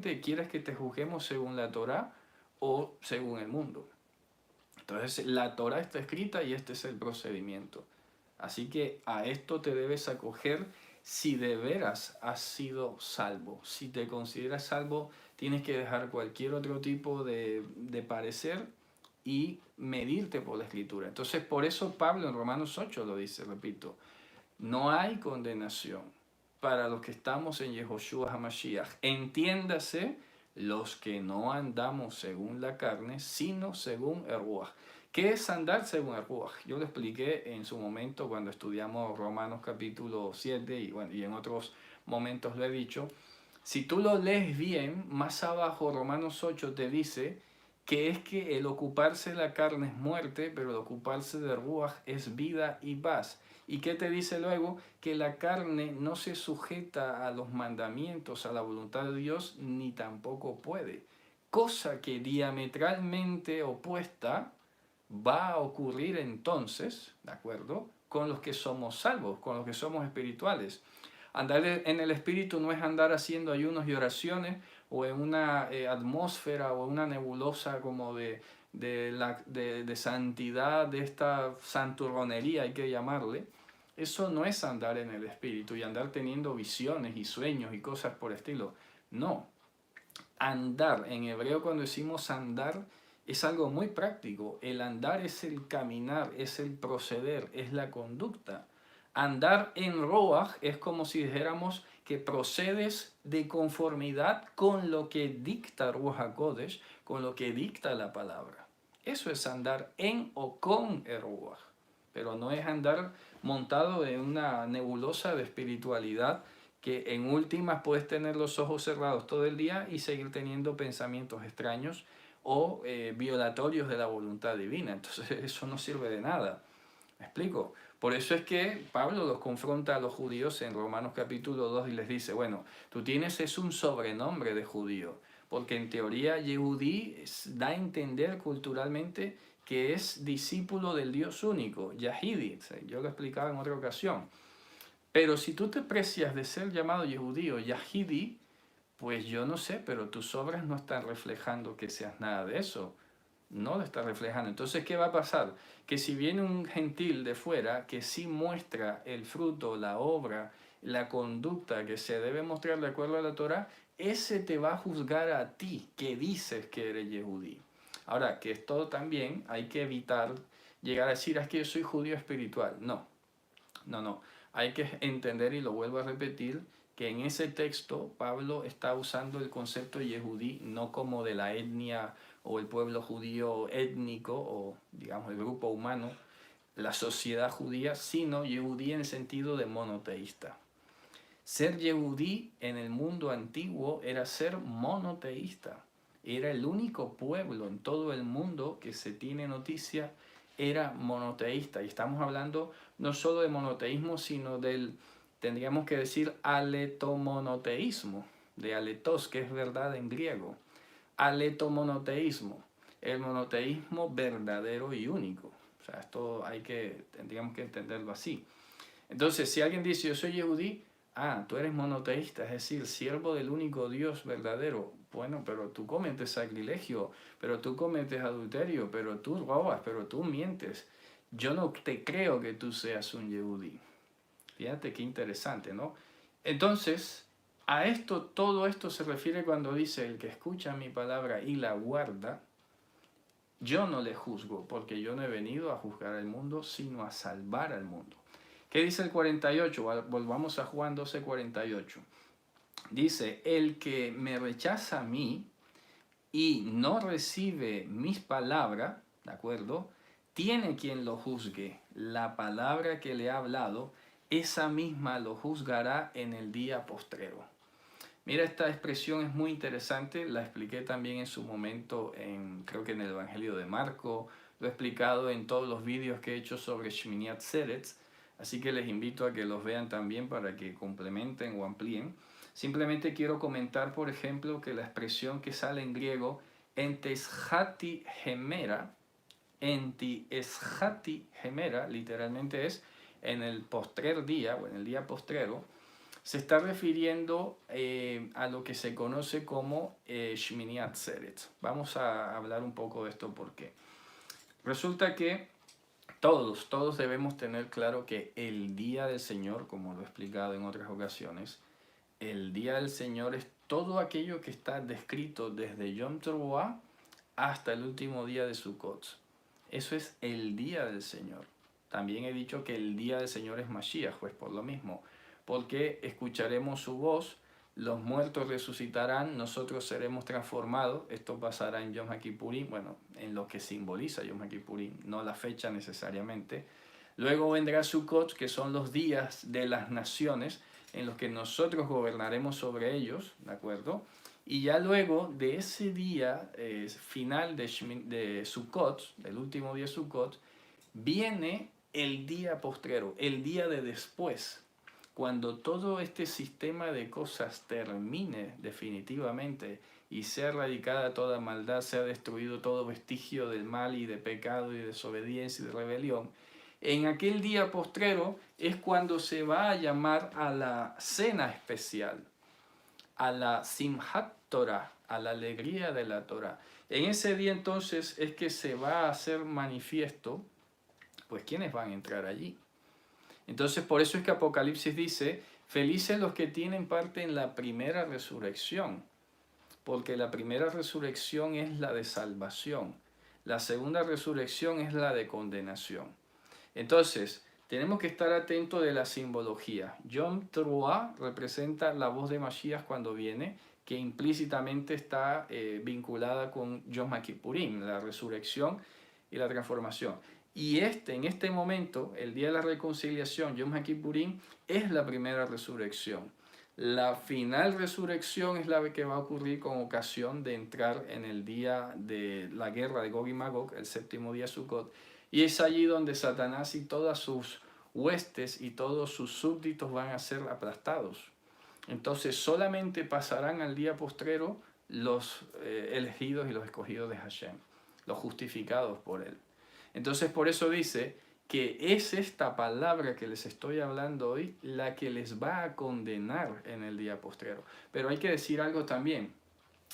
¿quieres que te juzguemos según la Torá o según el mundo? Entonces, la Torá está escrita y este es el procedimiento. Así que a esto te debes acoger si de veras has sido salvo. Si te consideras salvo, tienes que dejar cualquier otro tipo de parecer y medirte por la Escritura. Entonces, por eso Pablo en Romanos 8 lo dice, repito, no hay condenación para los que estamos en Yehoshua HaMashiach. Entiéndase, los que no andamos según la carne, sino según el Ruach. ¿Qué es andar según el Ruach? Yo lo expliqué en su momento cuando estudiamos Romanos capítulo 7 y, bueno, y en otros momentos lo he dicho. Si tú lo lees bien, más abajo Romanos 8 te dice que es que el ocuparse de la carne es muerte, pero el ocuparse de Ruach es vida y paz. ¿Y qué te dice luego? Que la carne no se sujeta a los mandamientos, a la voluntad de Dios, ni tampoco puede. Cosa que diametralmente opuesta va a ocurrir entonces, ¿de acuerdo? Con los que somos salvos, con los que somos espirituales. Andar en el espíritu no es andar haciendo ayunos y oraciones o en una atmósfera o en una nebulosa como de santidad, de esta santurronería, hay que llamarle. Eso no es andar en el espíritu y andar teniendo visiones y sueños y cosas por estilo. No. Andar, en hebreo cuando decimos andar, es algo muy práctico. El andar es el caminar, es el proceder, es la conducta. Andar en Roach es como si dijéramos que procedes de conformidad con lo que dicta Ruach HaKodesh, con lo que dicta la palabra. Eso es andar en o con el Ruach, pero no es andar montado en una nebulosa de espiritualidad que en últimas puedes tener los ojos cerrados todo el día y seguir teniendo pensamientos extraños o violatorios de la voluntad divina. Entonces eso no sirve de nada. ¿Me explico? Por eso es que Pablo los confronta a los judíos en Romanos capítulo 2 y les dice, bueno, tú tienes es un sobrenombre de judío, porque en teoría Yehudí da a entender culturalmente que es discípulo del Dios único, Yahidi. Yo lo explicaba en otra ocasión. Pero si tú te precias de ser llamado Yehudí o Yahidi, pues yo no sé, pero tus obras no están reflejando que seas nada de eso. No lo está reflejando. Entonces, ¿qué va a pasar? Que si viene un gentil de fuera que sí muestra el fruto, la obra, la conducta que se debe mostrar de acuerdo a la Torah, ese te va a juzgar a ti que dices que eres Yehudí. Ahora, que esto también hay que evitar llegar a decir, es que yo soy judío espiritual. No, no, no. Hay que entender, y lo vuelvo a repetir, que en ese texto Pablo está usando el concepto de Yehudí no como de la etnia o el pueblo judío étnico o digamos el grupo humano, la sociedad judía, sino Yehudí en el sentido de monoteísta. Ser Yehudí en el mundo antiguo era ser monoteísta. Era el único pueblo en todo el mundo que se tiene noticia era monoteísta. Y estamos hablando no solo de monoteísmo, sino del, tendríamos que decir, aletomonoteísmo, de aletos, que es verdad en griego. Aletomonoteísmo, el monoteísmo verdadero y único. O sea, esto tendríamos que entenderlo así. Entonces, si alguien dice, yo soy Yehudí, tú eres monoteísta, es decir, siervo del único Dios verdadero. Bueno, pero tú cometes sacrilegio, pero tú cometes adulterio, pero tú robas, pero tú mientes. Yo no te creo que tú seas un Yehudí. Fíjate qué interesante, ¿no? Entonces, a esto, todo esto se refiere cuando dice, el que escucha mi palabra y la guarda, yo no le juzgo, porque yo no he venido a juzgar al mundo, sino a salvar al mundo. ¿Qué dice el 48? Volvamos a Juan 12:48. Dice, el que me rechaza a mí y no recibe mis palabras, ¿de acuerdo? Tiene quien lo juzgue. La palabra que le ha hablado, esa misma lo juzgará en el día postrero. Mira, esta expresión es muy interesante, la expliqué también en su momento, creo que en el Evangelio de Marco, lo he explicado en todos los vídeos que he hecho sobre Shmini Atzeres, así que les invito a que los vean también para que complementen o amplíen. Simplemente quiero comentar, por ejemplo, que la expresión que sale en griego, enteschati gemera, literalmente es en el postrer día o en el día postrero, se está refiriendo a lo que se conoce como Shmini Atzeret. Vamos a hablar un poco de esto porque resulta que todos debemos tener claro que el día del Señor, como lo he explicado en otras ocasiones, el día del Señor es todo aquello que está descrito desde Yom Teruah hasta el último día de Sukkot. Eso es el día del Señor. También he dicho que el día del Señor es Mashiach, pues por lo mismo, porque escucharemos su voz, los muertos resucitarán, nosotros seremos transformados. Esto pasará en Yom HaKippurim, bueno, en lo que simboliza Yom HaKippurim, no la fecha necesariamente. Luego vendrá Sukkot, que son los días de las naciones, en los que nosotros gobernaremos sobre ellos, ¿de acuerdo? Y ya luego de ese día final de Sukkot, del último día de Sukkot, viene el día postrero, el día de después, cuando todo este sistema de cosas termine definitivamente y sea erradicada toda maldad, sea destruido todo vestigio del mal y de pecado y de desobediencia y de rebelión, en aquel día postrero es cuando se va a llamar a la cena especial, a la Simhat Torah, a la alegría de la Torah. En ese día entonces es que se va a hacer manifiesto, pues quiénes van a entrar allí. Entonces por eso es que Apocalipsis dice, felices los que tienen parte en la primera resurrección, porque la primera resurrección es la de salvación, la segunda resurrección es la de condenación. Entonces, tenemos que estar atentos de la simbología. Yom Teruah representa la voz de Mashiach cuando viene, que implícitamente está vinculada con Yom HaKippurim, la resurrección y la transformación. Y en este momento, el día de la reconciliación, Yom HaKippurim, es la primera resurrección. La final resurrección es la que va a ocurrir con ocasión de entrar en el día de la guerra de Gog y Magog, el séptimo día de Sukkot, y es allí donde Satanás y todas sus huestes y todos sus súbditos van a ser aplastados. Entonces solamente pasarán al día postrero los elegidos y los escogidos de Hashem, los justificados por él. Entonces por eso dice que es esta palabra que les estoy hablando hoy la que les va a condenar en el día postrero. Pero hay que decir algo también,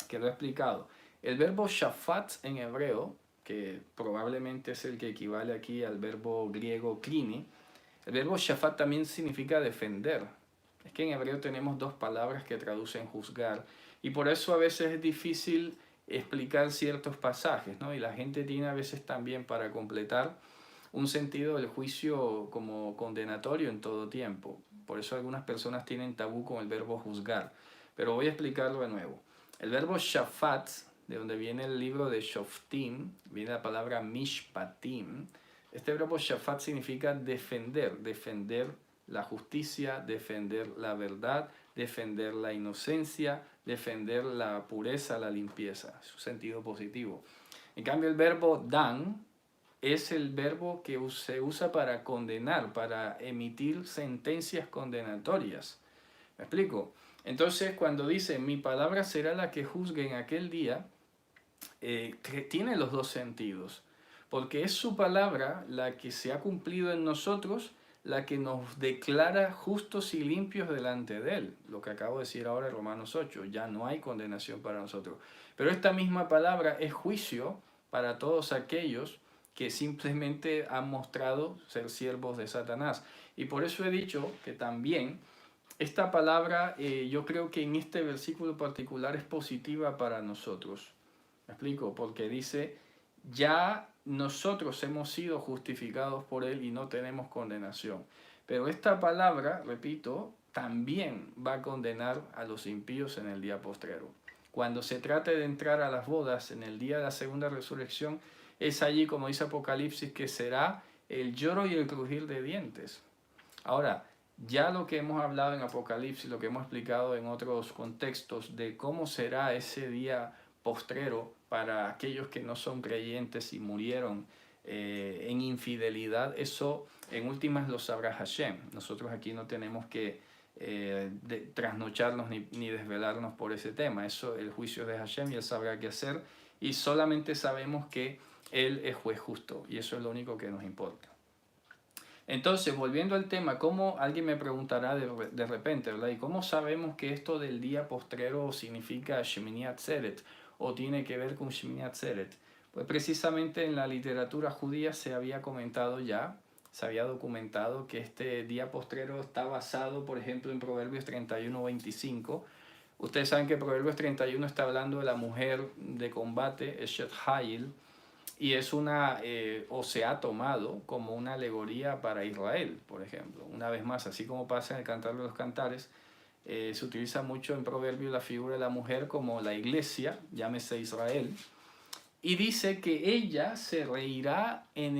que lo he explicado. El verbo shafat en hebreo, que probablemente es el que equivale aquí al verbo griego krini, el verbo shafat también significa defender. Es que en hebreo tenemos dos palabras que traducen juzgar, y por eso a veces es difícil explicar ciertos pasajes, ¿no? Y la gente tiene a veces también para completar un sentido del juicio como condenatorio en todo tiempo. Por eso algunas personas tienen tabú con el verbo juzgar. Pero voy a explicarlo de nuevo. El verbo shafat, de donde viene el libro de Shoftim, viene la palabra mishpatim. Este verbo shafat significa defender, defender la justicia, defender la verdad, defender la inocencia, defender la pureza, la limpieza. Es un sentido positivo. En cambio, el verbo dan es el verbo que se usa para condenar, para emitir sentencias condenatorias. ¿Me explico? Entonces, cuando dice, mi palabra será la que juzgue en aquel día, tiene los dos sentidos, porque es su palabra la que se ha cumplido en nosotros, la que nos declara justos y limpios delante de Él. Lo que acabo de decir ahora en Romanos 8, ya no hay condenación para nosotros. Pero esta misma palabra es juicio para todos aquellos que simplemente han mostrado ser siervos de Satanás. Y por eso he dicho que también esta palabra yo creo que en este versículo particular es positiva para nosotros. ¿Me explico? Porque dice, ya nosotros hemos sido justificados por Él y no tenemos condenación. Pero esta palabra, repito, también va a condenar a los impíos en el día postrero. Cuando se trate de entrar a las bodas en el día de la segunda resurrección, es allí, como dice Apocalipsis, que será el lloro y el crujir de dientes. Ahora, ya lo que hemos hablado en Apocalipsis, lo que hemos explicado en otros contextos de cómo será ese día postrero para aquellos que no son creyentes y murieron en infidelidad, eso en últimas lo sabrá Hashem. Nosotros aquí no tenemos que trasnocharnos ni desvelarnos por ese tema. Eso, el juicio es de Hashem y Él sabrá qué hacer, y solamente sabemos que Él es juez justo, y eso es lo único que nos importa. Entonces, volviendo al tema, ¿cómo alguien me preguntará de repente, ¿verdad? ¿Y cómo sabemos que esto del día postrero significa Shemini Atzeret o tiene que ver con Shemini Atzeret? Pues precisamente en la literatura judía se había comentado ya, se había documentado que este día postrero está basado, por ejemplo, en Proverbios 31:25. Ustedes saben que Proverbios 31 está hablando de la mujer de combate, Eshet Hayil, y es o se ha tomado como una alegoría para Israel, por ejemplo. Una vez más, así como pasa en el Cantar de los Cantares, se utiliza mucho en Proverbios la figura de la mujer como la iglesia, llámese Israel, y dice que ella se reirá en